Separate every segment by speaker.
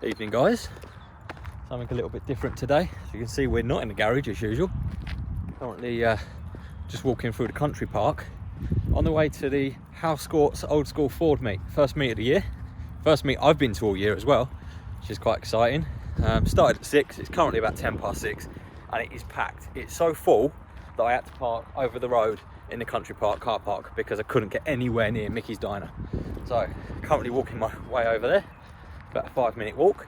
Speaker 1: Evening guys, something a little bit different today. As you can see, we're not in the garage as usual. Currently just walking through the country park on the way to the Hallscorts old school Ford meet. First meet of the year, first meet I've been to all year as well, which is quite exciting. Started at 6, it's currently about 6:10 and it is packed. It's so full that I had to park over the road in the country park car park because I couldn't get anywhere near Mickey's Diner. So currently walking my way over there, about a 5-minute walk,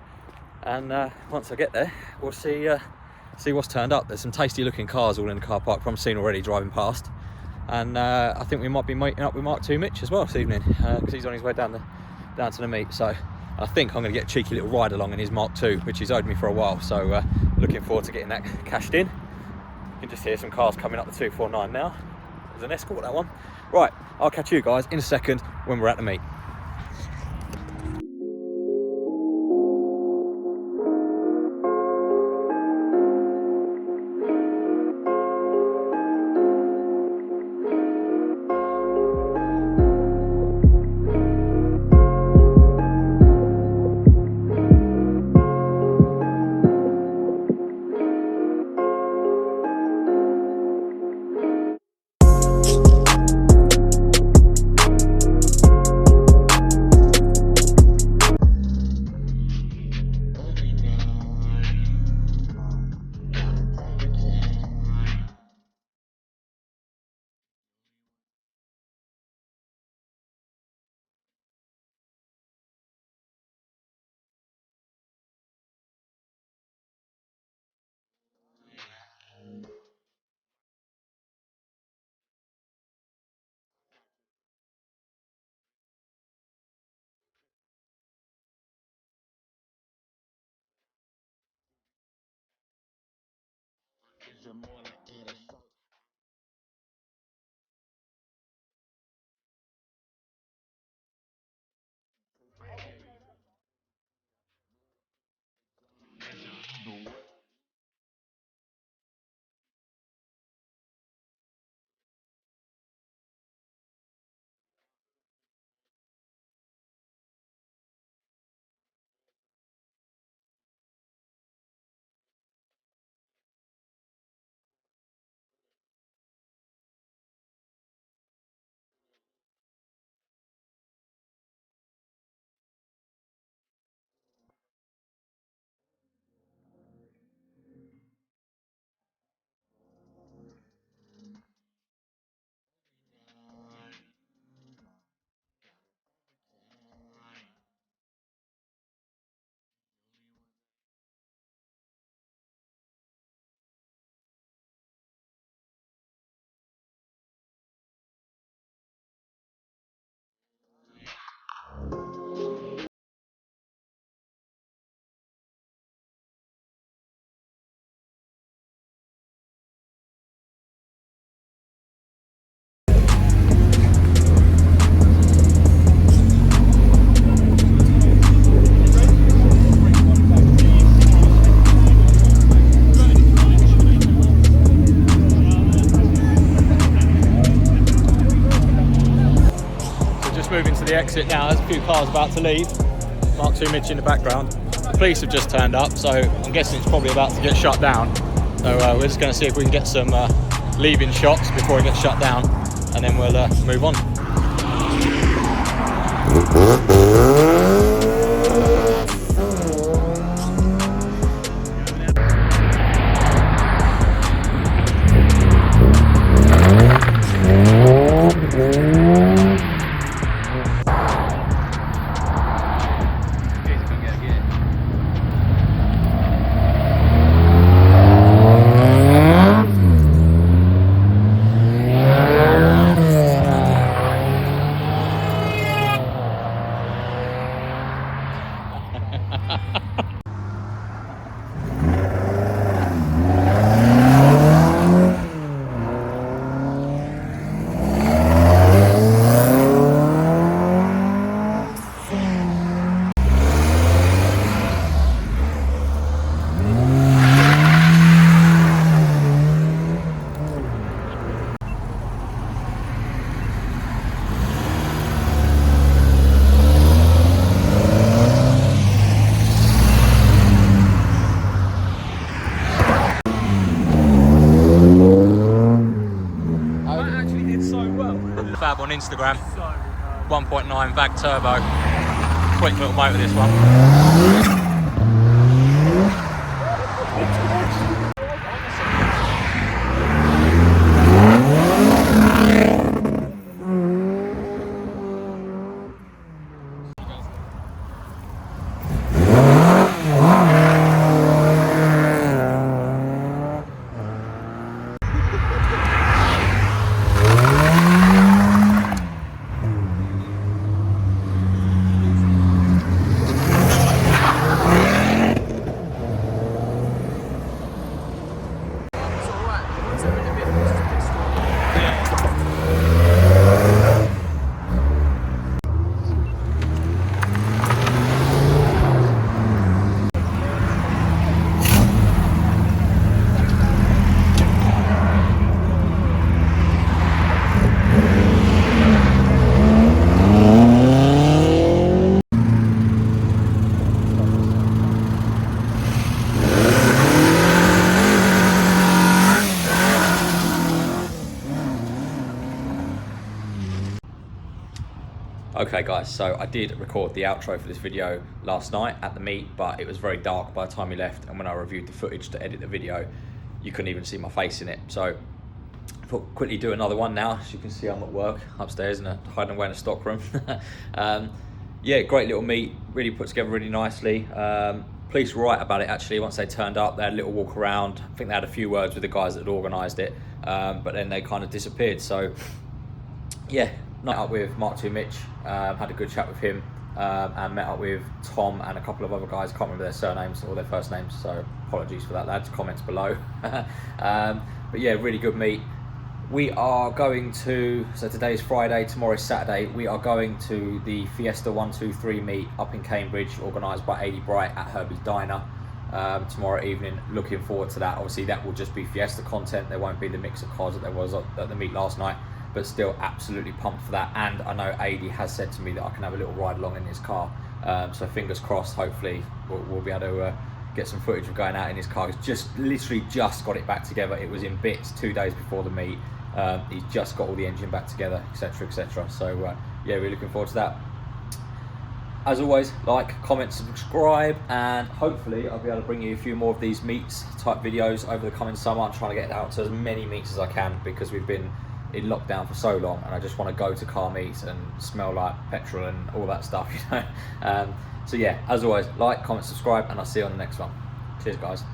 Speaker 1: and once I get there we'll see what's turned up. There's some tasty looking cars all in the car park from seen already driving past, and I think we might be meeting up with Mark 2 Mitch as well this evening because he's on his way down to the meet. So I think I'm going to get a cheeky little ride along in his Mark 2, which he's owed me for a while, so looking forward to getting that cashed in. You can just hear some cars coming up the 249 now. There's an Escort, that one. Right, I'll catch you guys in a second when we're at the meet. Moving to the exit now. There's a few cars about to leave. Mark 2 Mitch in the background. The police have just turned up, so I'm guessing it's probably about to get shut down. So we're just going to see if we can get some leaving shots before it gets shut down, and then we'll move on. fab on Instagram. 1.9 VAG turbo. Quick little motor this one. Okay guys, so I did record the outro for this video last night at the meet, but it was very dark by the time we left, and when I reviewed the footage to edit the video, you couldn't even see my face in it. So I thought quickly do another one now. As you can see, I'm at work upstairs hiding away in a stock room. Yeah, great little meet, really put together really nicely. Police were right about it actually. Once they turned up, they had a little walk around. I think they had a few words with the guys that had organised it, but then they kind of disappeared. So yeah, met up with Mark II Mitch, had a good chat with him, and met up with Tom and a couple of other guys. Can't remember their surnames or their first names, so apologies for that, lads. Comments below. But yeah, really good meet. We are going to, so today's Friday, tomorrow's Saturday, we are going to the Fiesta 123 meet up in Cambridge, organised by AD Bright at Herbie's Diner tomorrow evening. Looking forward to that. Obviously that will just be Fiesta content, there won't be the mix of cars that there was at the meet last night, but still absolutely pumped for that. And I know AD has said to me that I can have a little ride along in his car, so fingers crossed, hopefully we'll be able to get some footage of going out in his car. He's literally just got it back together. It was in bits 2 days before the meet. He's just got all the engine back together, etc, etc. So yeah, we're looking forward to that. As always, like, comment, subscribe, and hopefully I'll be able to bring you a few more of these meets type videos over the coming summer. I'm trying to get out to as many meets as I can, because we've been in lockdown for so long, and I just want to go to car meets and smell like petrol and all that stuff, you know. So yeah, as always, like, comment, subscribe, and I'll see you on the next one. Cheers guys.